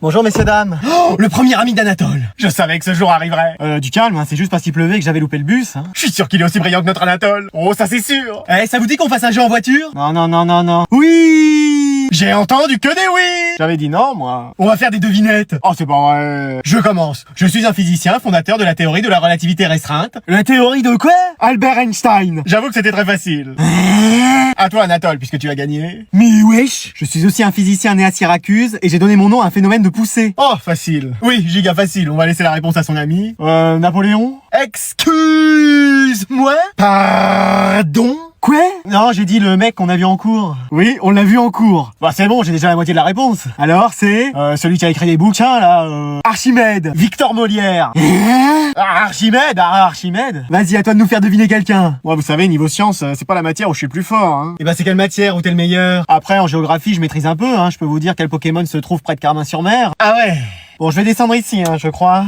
Bonjour messieurs dames. Oh, le premier ami d'Anatole. Je savais que ce jour arriverait. Du calme, hein, c'est juste parce qu'il pleuvait que j'avais loupé le bus. Hein. Je suis sûr qu'il est aussi brillant que notre Anatole. Oh, ça c'est sûr. Eh, ça vous dit qu'on fasse un jeu en voiture? Non. Oui. J'ai entendu que des oui. J'avais dit non, moi. On va faire des devinettes. Oh, c'est pas vrai. Je commence. Je suis un physicien fondateur de la théorie de la relativité restreinte. La théorie de quoi? Albert Einstein. J'avoue que c'était très facile. À toi Anatole, puisque tu as gagné. Mais wesh. Je suis aussi un physicien né à Syracuse et j'ai donné mon nom à un phénomène de poussée. Oh, facile. Oui, giga facile. On va laisser la réponse à son ami. Napoléon? Excuse-moi. Pardon? Quoi? Non, j'ai dit le mec qu'on a vu en cours. Oui, on l'a vu en cours. Bah c'est bon, j'ai déjà la moitié de la réponse. Alors c'est celui qui a écrit des bouquins là, Archimède, Victor Molière. Archimède. Vas-y, à toi de nous faire deviner quelqu'un. Moi, vous savez, niveau science, c'est pas la matière où je suis le plus fort, hein. Et bah c'est quelle matière où t'es le meilleur? Après en géographie, je maîtrise un peu, hein. Je peux vous dire quel Pokémon se trouve près de Carmin-sur-Mer. Ah ouais. Bon, je vais descendre ici, hein, je crois.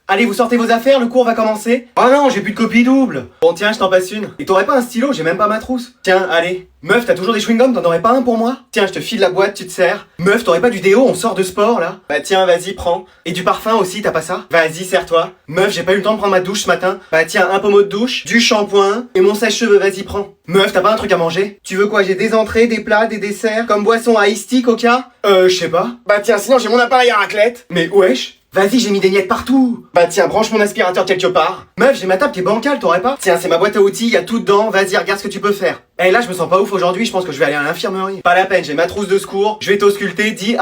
Allez, vous sortez vos affaires, le cours va commencer. Oh non, j'ai plus de copie double. Bon tiens, je t'en passe une. Et t'aurais pas un stylo, j'ai même pas ma trousse. Tiens, allez. Meuf, t'as toujours des chewing-gums, t'en aurais pas un pour moi? Tiens, je te file la boîte, tu te sers. Meuf, t'aurais pas du déo, on sort de sport là? Bah tiens, vas-y, prends. Et du parfum aussi, t'as pas ça? Vas-y, sers-toi. Meuf, j'ai pas eu le temps de prendre ma douche ce matin. Bah tiens, un pommeau de douche, du shampoing et mon sèche-cheveux, vas-y, prends. Meuf, t'as pas un truc à manger? Tu veux quoi? J'ai des entrées, des plats, des desserts, comme boisson à iced tea, coca? Je sais pas. Bah tiens, sinon j'ai mon appareil à raclette. Mais wesh. Vas-y, j'ai mis des miettes partout. Bah tiens, branche mon aspirateur quelque part. Meuf, j'ai ma table qui est bancale, t'aurais pas? Tiens, c'est ma boîte à outils, y a tout dedans. Vas-y, regarde ce que tu peux faire. Eh là, je me sens pas ouf aujourd'hui, je pense que je vais aller à l'infirmerie. Pas la peine, j'ai ma trousse de secours. Je vais t'ausculter, dis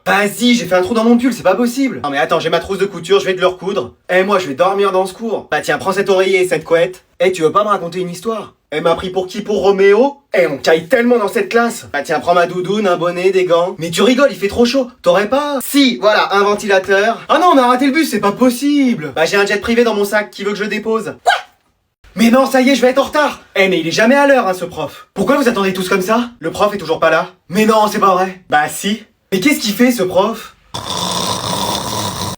Vas-y, j'ai fait un trou dans mon pull, c'est pas possible. Non mais attends, j'ai ma trousse de couture, je vais te le recoudre. Eh moi, je vais dormir dans ce cours. Bah tiens, prends cet oreiller et cette couette. Eh, tu veux pas me raconter une histoire? Elle m'a pris pour qui? Pour Roméo? Eh, on caille tellement dans cette classe. Bah tiens, prends ma doudoune, un bonnet, des gants. Mais tu rigoles, il fait trop chaud. T'aurais pas? Si, voilà, un ventilateur. Ah non, on a raté le bus, c'est pas possible. Bah j'ai un jet privé dans mon sac, qui veut que je le dépose? Quoi? Mais non, ça y est, je vais être en retard. Eh mais il est jamais à l'heure, hein, ce prof. Pourquoi vous attendez tous comme ça? Le prof est toujours pas là? Mais non, c'est pas vrai. Bah si. Mais qu'est-ce qu'il fait, ce prof?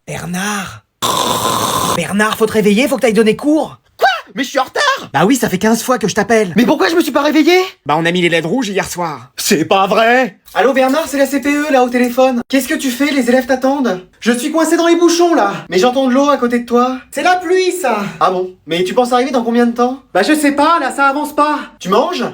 Bernard, faut te réveiller, faut que t'ailles donner cours. Mais je suis en retard. Bah oui, ça fait 15 fois que je t'appelle. Mais pourquoi je me suis pas réveillé? Bah on a mis les LED rouges hier soir. C'est pas vrai. Allô Bernard, c'est la CPE là au téléphone. Qu'est-ce que tu fais? Les élèves t'attendent. Je suis coincé dans les bouchons là. Mais j'entends de l'eau à côté de toi. C'est la pluie ça. Ah bon? Mais tu penses arriver dans combien de temps? Bah je sais pas, là ça avance pas. Tu manges?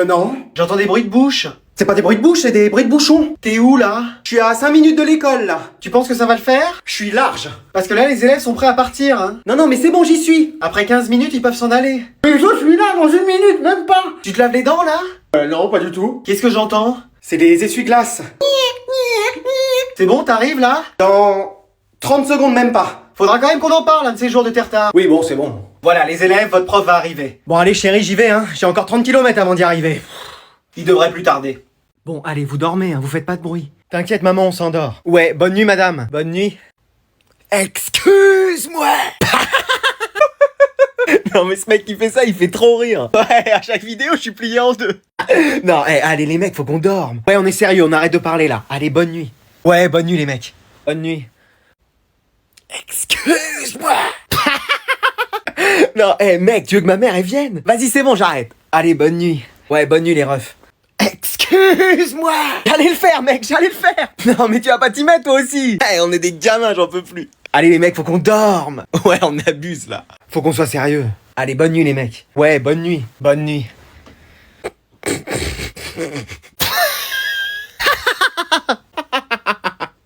Non. J'entends des bruits de bouche. C'est pas des bruits de bouche, c'est des bruits de bouchons. T'es où là? Je suis à 5 minutes de l'école là. Tu penses que ça va le faire? Je suis large. Parce que là les élèves sont prêts à partir hein. Non mais c'est bon, j'y suis. Après 15 minutes ils peuvent s'en aller. Mais je suis là dans 1 minute, même pas. Tu te laves les dents là? Non, pas du tout. Qu'est-ce que j'entends? C'est des essuie-glaces. C'est bon, t'arrives là? Dans 30 secondes même pas. Faudra quand même qu'on en parle un de ces jours de terre-tard. Oui bon, c'est bon. Voilà les élèves, votre prof va arriver. Bon allez chérie, j'y vais hein. J'ai encore 30 km avant d'y arriver. Il devrait plus tarder. Bon, allez, vous dormez, hein, vous faites pas de bruit. T'inquiète maman, on s'endort. Ouais, bonne nuit madame. Bonne nuit. Excuse-moi. Non mais ce mec qui fait ça, il fait trop rire. Ouais, à chaque vidéo, je suis plié en deux. Non, allez les mecs, faut qu'on dorme. Ouais, on est sérieux, on arrête de parler là. Allez, bonne nuit. Ouais, bonne nuit les mecs. Bonne nuit. Excuse-moi. Non, mec, tu veux que ma mère elle vienne? Vas-y, c'est bon, j'arrête. Allez, bonne nuit. Ouais, bonne nuit les refs. Excuse-moi. J'allais le faire, mec, j'allais le faire. Non, mais tu vas pas t'y mettre toi aussi. On est des gamins, j'en peux plus. Allez les mecs, faut qu'on dorme. Ouais, on abuse là. Faut qu'on soit sérieux. Allez, bonne nuit les mecs. Ouais, bonne nuit. Bonne nuit.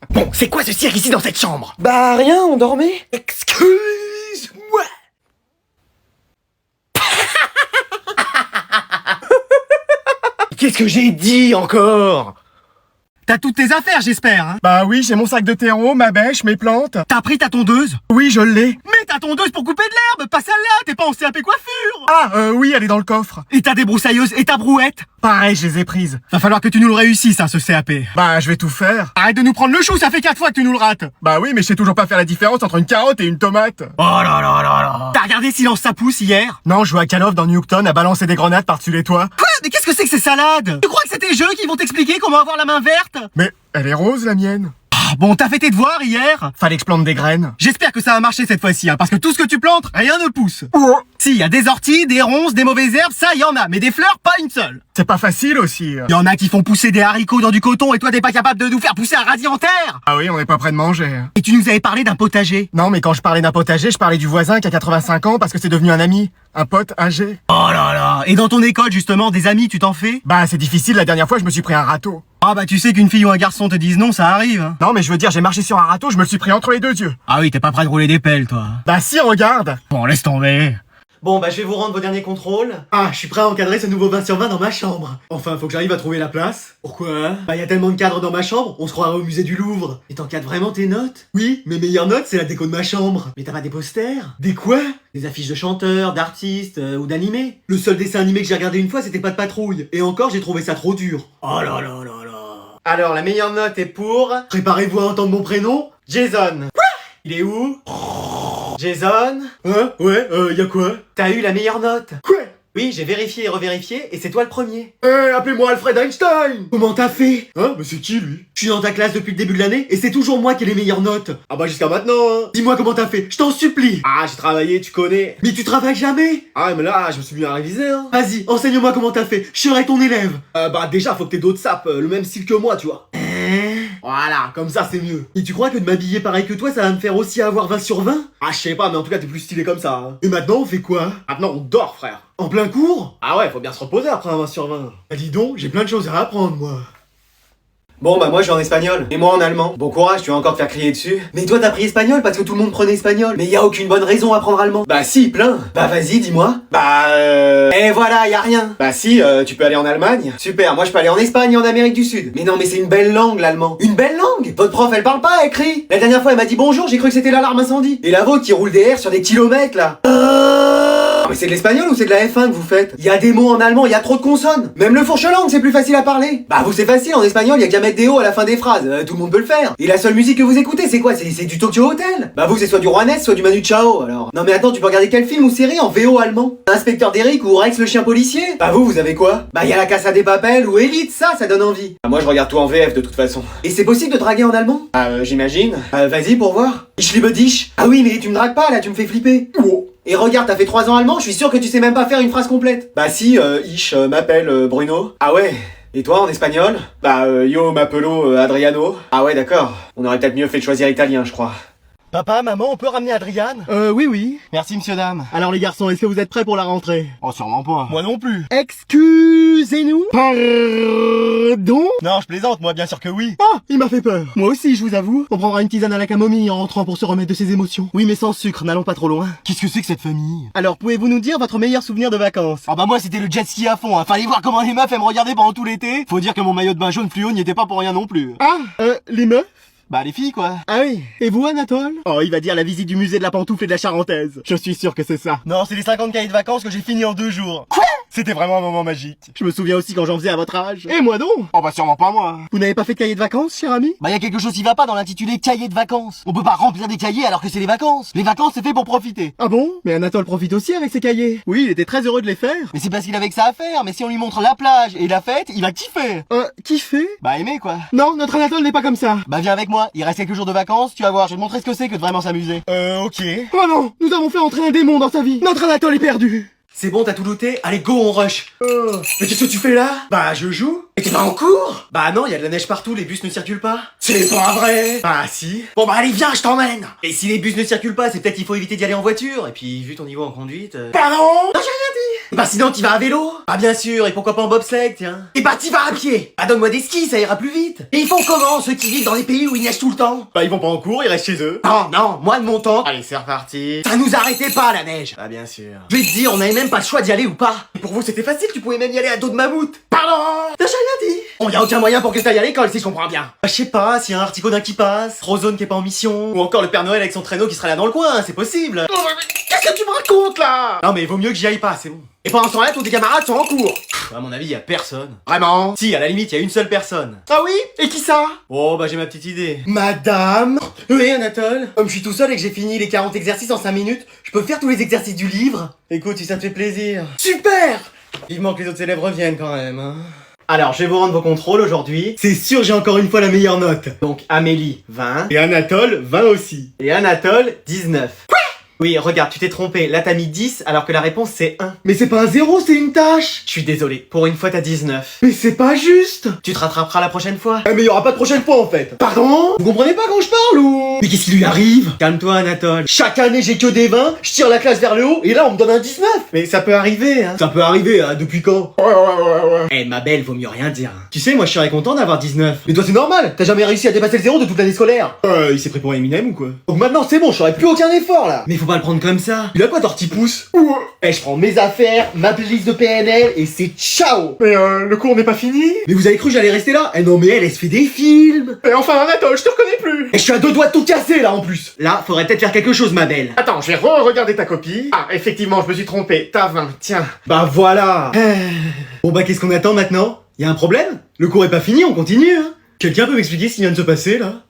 Bon, c'est quoi ce cirque ici dans cette chambre? Bah rien, on dormait. Excuse-moi. Qu'est-ce que j'ai dit encore? T'as toutes tes affaires, j'espère, hein? Bah oui, j'ai mon sac de terreau, ma bêche, mes plantes. T'as pris ta tondeuse? Oui, je l'ai. Mais ta tondeuse pour couper de l'herbe, pas celle-là, t'es pas en CAP coiffure! Ah, oui, elle est dans le coffre. Et ta débroussailleuse et ta brouette? Pareil, je les ai prises. Va falloir que tu nous le réussisses, hein, ce CAP. Bah, je vais tout faire. Arrête de nous prendre le chou, ça fait 4 fois que tu nous le rates! Bah oui, mais je sais toujours pas faire la différence entre une carotte et une tomate. Oh là là là là! T'as regardé Silence ça pousse hier? Non, je joue à Call of dans Newton à balancer des grenades par-dessus les toits. Quoi? Mais qu'est-ce que c'est que ces salades? Tu crois que c'est tes jeux qui vont t'expliquer comment avoir la main verte? Mais elle est rose, la mienne. Bon, t'as fait tes devoirs hier? Fallait que je plante des graines. J'espère que ça a marché cette fois-ci, hein, parce que tout ce que tu plantes, rien ne pousse. Si, y a des orties, des ronces, des mauvaises herbes, ça y en a, mais des fleurs, pas une seule. C'est pas facile aussi. Y en a qui font pousser des haricots dans du coton et toi t'es pas capable de nous faire pousser un radis en terre. Ah oui, on est pas près de manger. Et tu nous avais parlé d'un potager. Non, mais quand je parlais d'un potager, je parlais du voisin qui a 85 ans parce que c'est devenu un ami. Un pote âgé. Oh là là. Et dans ton école justement, des amis, tu t'en fais? Bah, c'est difficile, la dernière fois, je me suis pris un râteau. Ah bah tu sais qu'une fille ou un garçon te dise non, ça arrive. Hein. Non, mais je veux dire, j'ai marché sur un râteau, je me le suis pris entre les deux yeux. Ah oui, t'es pas prêt de rouler des pelles, toi. Bah si, regarde. Bon, laisse tomber. Bon, bah je vais vous rendre vos derniers contrôles. Ah, je suis prêt à encadrer ce nouveau 20 sur 20 dans ma chambre. Enfin, faut que j'arrive à trouver la place. Pourquoi? Bah y a tellement de cadres dans ma chambre, on se croirait au musée du Louvre. Et t'encadres vraiment tes notes? Oui, mes meilleures notes, c'est la déco de ma chambre. Mais t'as pas des posters? Des quoi? Des affiches de chanteurs, d'artistes ou d'animés. Le seul dessin animé que j'ai regardé une fois, c'était Pas de patrouille. Et encore, j'ai trouvé ça trop dur. Oh là là là là. Alors, la meilleure note est pour... Préparez-vous à entendre mon prénom, Jason. Quoi? Il est où? Jason? Hein? Ouais, y a quoi? T'as eu la meilleure note. Quoi? Oui, j'ai vérifié et revérifié, et c'est toi le premier. Appelez-moi Alfred Einstein. Comment t'as fait? Hein? Mais c'est qui, lui? Je suis dans ta classe depuis le début de l'année, et c'est toujours moi qui ai les meilleures notes. Ah bah jusqu'à maintenant, hein. Dis-moi comment t'as fait, je t'en supplie. Ah, j'ai travaillé, tu connais. Mais tu travailles jamais. Ah, mais là, je me suis mis à réviser, hein. Vas-y, enseigne-moi comment t'as fait, je serai ton élève. Bah déjà, faut que t'aies d'autres sapes, le même style que moi, tu vois. Voilà, comme ça, c'est mieux. Et tu crois que de m'habiller pareil que toi, ça va me faire aussi avoir 20 sur 20? Ah, je sais pas, mais en tout cas, t'es plus stylé comme ça, hein. Et maintenant, on fait quoi? Maintenant, on dort, frère. En plein cours? Ah ouais, faut bien se reposer après un 20 sur 20. Bah dis donc, j'ai plein de choses à apprendre, moi. Bon bah moi je suis en espagnol, et moi en allemand. Bon courage, tu vas encore te faire crier dessus. Mais toi t'as pris espagnol parce que tout le monde prenait espagnol. Mais y a aucune bonne raison à prendre allemand. Bah si, plein. Bah vas-y, dis-moi. Et voilà, y a rien. Bah si, tu peux aller en Allemagne. Super, moi je peux aller en Espagne et en Amérique du Sud. Mais non mais c'est une belle langue l'allemand. Une belle langue. Votre prof elle parle pas, elle crie. La dernière fois elle m'a dit bonjour, j'ai cru que c'était l'alarme incendie. Et la vôtre qui roule des R sur des kilomètres là. Mais c'est de l'espagnol ou c'est de la F1 que vous faites? Il y a des mots en allemand, il y a trop de consonnes. Même le fourche-langue, c'est plus facile à parler. Bah vous c'est facile, en espagnol, il y a qu'à mettre des O à la fin des phrases. Tout le monde peut le faire. Et la seule musique que vous écoutez, c'est quoi? C'est du Tokyo Hotel. Bah vous c'est soit du Juanes, soit du Manu Chao, alors. Non mais attends, tu peux regarder quel film ou série en VO allemand? Inspecteur d'Eric ou Rex le chien policier? Bah vous avez quoi? Bah il y a la Casa des Papel ou Elite, ça donne envie. Bah moi je regarde tout en VF de toute façon. Et c'est possible de draguer en allemand? J'imagine. Vas-y pour voir. Ich liebe dich. Ah oui mais tu me dragues pas là, tu me fais flipper. Et regarde, t'as fait 3 ans allemand, je suis sûr que tu sais même pas faire une phrase complète. Bah si, ich m'appelle Bruno. Ah ouais. Et toi en espagnol? Bah yo m'appelo Adriano. Ah ouais d'accord. On aurait peut-être mieux fait de choisir italien je crois. Papa, maman, on peut ramener Adriane? Oui. Merci monsieur dame. Alors les garçons, est-ce que vous êtes prêts pour la rentrée? Oh sûrement pas. Moi non plus. Excusez-nous? Pardon? Non, je plaisante, moi bien sûr que oui. Oh, il m'a fait peur. Moi aussi, je vous avoue. On prendra une tisane à la camomille en rentrant pour se remettre de ses émotions. Oui, mais sans sucre, n'allons pas trop loin. Qu'est-ce que c'est que cette famille? Alors, pouvez-vous nous dire votre meilleur souvenir de vacances? Ah bah moi c'était le jet ski à fond, hein. Fallait voir comment les meufs elles me regardaient pendant tout l'été. Faut dire que mon maillot de bain jaune fluo n'y était pas pour rien non plus. Ah, les meufs? Bah les filles quoi. Ah oui. Et vous, Anatole? Oh, il va dire la visite du musée de la pantoufle et de la charentaise. Je suis sûr que c'est ça. Non, c'est les 50 cahiers de vacances que j'ai fini en 2 jours. Quoi? C'était vraiment un moment magique. Je me souviens aussi quand j'en faisais à votre âge. Et moi donc? Oh bah sûrement pas moi. Vous n'avez pas fait de cahier de vacances, cher ami? Bah y a quelque chose qui va pas dans l'intitulé cahier de vacances. On peut pas remplir des cahiers alors que c'est les vacances. Les vacances c'est fait pour profiter. Ah bon? Mais Anatole profite aussi avec ses cahiers. Oui, il était très heureux de les faire. Mais c'est parce qu'il avait que ça à faire. Mais si on lui montre la plage et la fête, il va kiffer. Kiffer? Bah aimer quoi. Non, notre Anatole n'est pas comme ça. Bah viens avec moi, il reste quelques jours de vacances, tu vas voir, je vais te montrer ce que c'est que de vraiment s'amuser. Ok. Oh non, nous avons fait entrer un démon dans sa vie. Notre Anatole est perdu. C'est bon, t'as tout looté? Allez go, on rush. Mais qu'est-ce que tu fais là? Bah je joue. Et t'es pas en cours? Bah non, y a de la neige partout, les bus ne circulent pas. C'est pas vrai. Bah si. Bon bah allez viens, je t'emmène. Et si les bus ne circulent pas, c'est peut-être qu'il faut éviter d'y aller en voiture. Et puis vu ton niveau en conduite... Pardon? Non, j'ai rien dit. Bah sinon t'y vas à vélo. Bah bien sûr, et pourquoi pas en bobsleigh, tiens. Et bah t'y vas à pied. Bah donne-moi des skis, ça ira plus vite. Et ils font comment ceux qui vivent dans les pays où il neige tout le temps? Bah ils vont pas en cours, ils restent chez eux. Non, moi de mon temps, Allez, c'est reparti. ça nous arrêtait pas la neige. Ah bien sûr. Je vais te dire, on avait même pas le choix d'y aller ou pas. Et pour vous c'était facile, tu pouvais même y aller à dos de mammouth. Pardon? T'as rien dit. Bon, y a aucun moyen pour que t'ailles à l'école si je comprends bien. Bah, je sais pas, s'il y a un articodin qui passe, Frozone qui est pas en mission, ou encore le Père Noël avec son traîneau qui sera là dans le coin, c'est possible. Qu'est-ce que tu me racontes là? Non mais vaut mieux que j'y aille pas, c'est bon. Et pendant ce temps-là, tous tes camarades sont en cours. À mon avis, y a personne. Vraiment? Si, à la limite, y a une seule personne. Ah oui? Et qui ça? Oh, bah j'ai ma petite idée. Madame? Oui, Anatole. Comme je suis tout seul et que j'ai fini les 40 exercices en 5 minutes, je peux faire tous les exercices du livre. Écoute, si ça te fait plaisir. Super! Vivement que les autres élèves reviennent quand même, hein. Alors, je vais vous rendre vos contrôles aujourd'hui. C'est sûr, j'ai encore une fois la meilleure note. Donc, Amélie, 20. Et Anatole, 20 aussi. Et Anatole, 19. Oui, regarde, tu t'es trompé. Là, t'as mis 10 alors que la réponse c'est 1. Mais c'est pas un 0, c'est une tâche. Je suis désolé. Pour une fois, t'as 19. Mais c'est pas juste. Tu te rattraperas la prochaine fois. Ah, mais y aura pas de prochaine fois en fait. Pardon? Vous comprenez pas quand je parle ou? Mais qu'est-ce qui lui arrive? Calme-toi, Anatole. Chaque année j'ai que des 20, je tire la classe vers le haut et là on me donne un 19. Mais ça peut arriver, hein. Ça peut arriver, hein, depuis quand? Ouais. Eh, ma belle, vaut mieux rien dire. Tu sais, moi, je serais content d'avoir 19. Mais toi c'est normal, t'as jamais réussi à dépasser le 0 de toute l'année scolaire. Il s'est pris pour Eminem ou quoi? Donc maintenant c'est bon, je ferai plus aucun effort là. Mais faut pas le prendre comme ça. Il a quoi Tortipousse? Eh, je prends mes affaires, ma playlist de PNL et c'est ciao. Mais le cours n'est pas fini. Mais vous avez cru que j'allais rester là? Eh non, mais elle se fait des films. Et enfin Anatole, je te reconnais plus. Et je suis à 2 doigts de tout casser là en plus. Là, faudrait peut-être faire quelque chose, ma belle. Attends, je vais re-regarder ta copie. Ah, effectivement, je me suis trompé. T'as 20, tiens. Bah voilà. Bon bah qu'est-ce qu'on attend maintenant? Y a un problème? Le cours est pas fini, on continue, hein. Quelqu'un peut m'expliquer ce qui vient de se passer là?